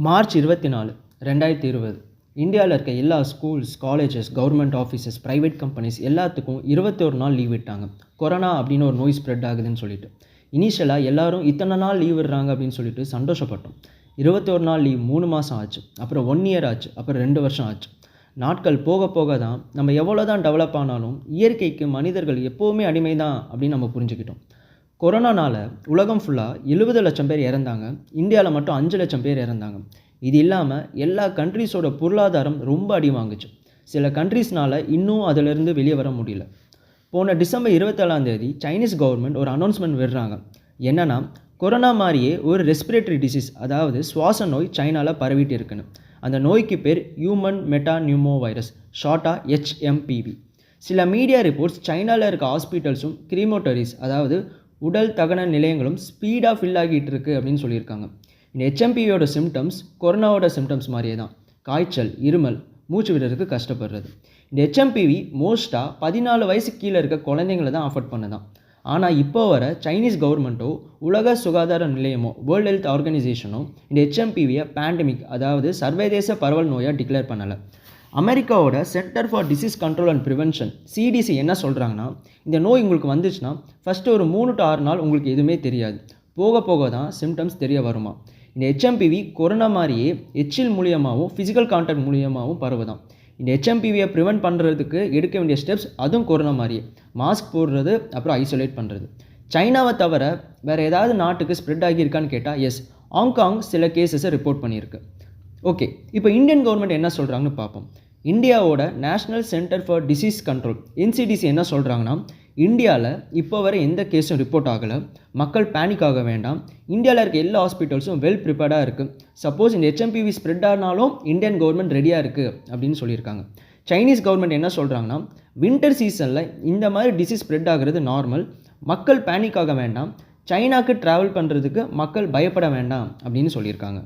March 24, 2020 இந்தியாவில் இருக்க எல்லா schools, colleges, government offices, private companies எல்லாத்துக்கும் 21 நாள் லீவ் விட்டாங்க. கொரோனா அப்படின்னு ஒரு நோய் ஸ்ப்ரெட் ஆகுதுன்னு சொல்லிட்டு. இனிஷியலாக எல்லாரும் இத்தனை நாள் லீவ் விடுறாங்க அப்படின்னு சொல்லிட்டு சந்தோஷப்பட்டோம். 21 நாள் லீவ் 3 மாதம் ஆச்சு, அப்புறம் 1 இயர் ஆச்சு, அப்புறம் 2 வருஷம் ஆச்சு. நாட்கள் போக போக தான் நம்ம எவ்வளோ தான் டெவலப் ஆனாலும் இயற்கைக்கு மனிதர்கள் எப்போவுமே அடிமை தான் அப்படின்னு நம்ம புரிஞ்சுக்கிட்டோம். கொரோனானால் உலகம் ஃபுல்லாக 70 லட்சம் பேர் இறந்தாங்க. இந்தியாவில் மட்டும் 5 லட்சம் பேர் இறந்தாங்க. இது இல்லாமல் எல்லா கண்ட்ரீஸோட பொருளாதாரம் ரொம்ப அடி வாங்குச்சு. சில கண்ட்ரீஸ்னால் இன்னும் அதிலிருந்து வெளியே வர முடியல. போன டிசம்பர் 27 சைனீஸ் கவர்மெண்ட் ஒரு அனௌன்ஸ்மெண்ட் விடுறாங்க. என்னென்னா, கொரோனா மாதிரியே ஒரு ரெஸ்பிரேட்டரி டிசீஸ், அதாவது சுவாச நோய் சைனாவில் பரவிட்டு இருக்குன்னு. அந்த நோய்க்கு பேர் ஹியூமன் மெட்டாநியூமோ வைரஸ், ஷார்ட்டாக HMPV. சில மீடியா ரிப்போர்ட்ஸ் சைனாவில் இருக்க ஹாஸ்பிட்டல்ஸும் கிரீமோட்டரிஸ், அதாவது உடல் தகன நிலையங்களும் ஸ்பீடாக ஃபில் ஆகிட்டு இருக்கு அப்படின்னு சொல்லியிருக்காங்க. இந்த HMPVயோட சிம்டம்ஸ் கொரோனாவோட சிம்டம்ஸ் மாதிரியே தான். காய்ச்சல், இருமல், மூச்சு விடுறதுக்கு கஷ்டப்படுறது. இந்த HMPV மோஸ்ட்டாக 14 வயசுக்கு கீழே இருக்க குழந்தைங்களை தான் அஃபெக்ட் பண்ணுதான். ஆனால் இப்போ வர சைனீஸ் கவர்மெண்ட்டோ உலக சுகாதார நிலையமோ வேர்ல்டு ஹெல்த் ஆர்கனைசேஷனோ இந்த HMPVயை பேண்டமிக், அதாவது சர்வதேச பரவல் நோயாக டிக்ளேர் பண்ணலை. அமெரிக்காவோட centre for disease control and prevention CDC என்ன சொல்கிறாங்கன்னா, இந்த நோய் உங்களுக்கு வந்துச்சுன்னா ஃபஸ்ட்டு ஒரு 3 to 6 நாள் உங்களுக்கு எதுவுமே தெரியாது. போக போக தான் சிம்டம்ஸ் தெரிய வருமா. இந்த HMPV கொரோனா மாதிரியே எச்சில் மூலியமாகவும் ஃபிசிக்கல் கான்டாக்ட் மூலியமாகவும் பரவுதான். இந்த HMPVயை ப்ரிவென்ட் பண்ணுறதுக்கு எடுக்க வேண்டிய ஸ்டெப்ஸ் அதுவும் கொரோனா மாதிரியே மாஸ்க் போடுறது, அப்புறம் ஐசோலேட் பண்ணுறது. சைனாவை தவிர வேறு ஏதாவது நாட்டுக்கு ஸ்ப்ரெட் ஆகியிருக்கான்னு கேட்டால் எஸ், ஹாங்காங் சில கேசஸை ரிப்போர்ட் பண்ணியிருக்கு. ஓகே, இப்போ இந்தியன் கவர்மெண்ட் என்ன சொல்கிறாங்கன்னு பார்ப்போம். இந்தியாவோட national centre for disease control NCDC என்ன சொல்கிறாங்கன்னா, இந்தியாவில் இப்போ வரை எந்த கேஸும் ரிப்போர்ட் ஆகலை. மக்கள் பேனிக் ஆக வேண்டாம். இந்தியாவில் இருக்க எல்லா ஹாஸ்பிட்டல்ஸும் வெல் ப்ரிப்பேர்டாக இருக்குது. சப்போஸ் இந்த HMPV ஸ்ப்ரெட் ஆனாலும் இந்தியன் கவர்மெண்ட் ரெடியாக இருக்குது அப்படின்னு சொல்லியிருக்காங்க. சைனீஸ் கவர்மெண்ட் என்ன சொல்கிறாங்கன்னா, வின்டர் சீசனில் இந்த மாதிரி டிசீஸ் ஸ்ப்ரெட் ஆகிறது நார்மல். மக்கள் பேனிக் ஆக வேண்டாம். சைனாக்கு ட்ராவல் பண்ணுறதுக்கு மக்கள் பயப்பட வேண்டாம் அப்படின்னு சொல்லியிருக்காங்க.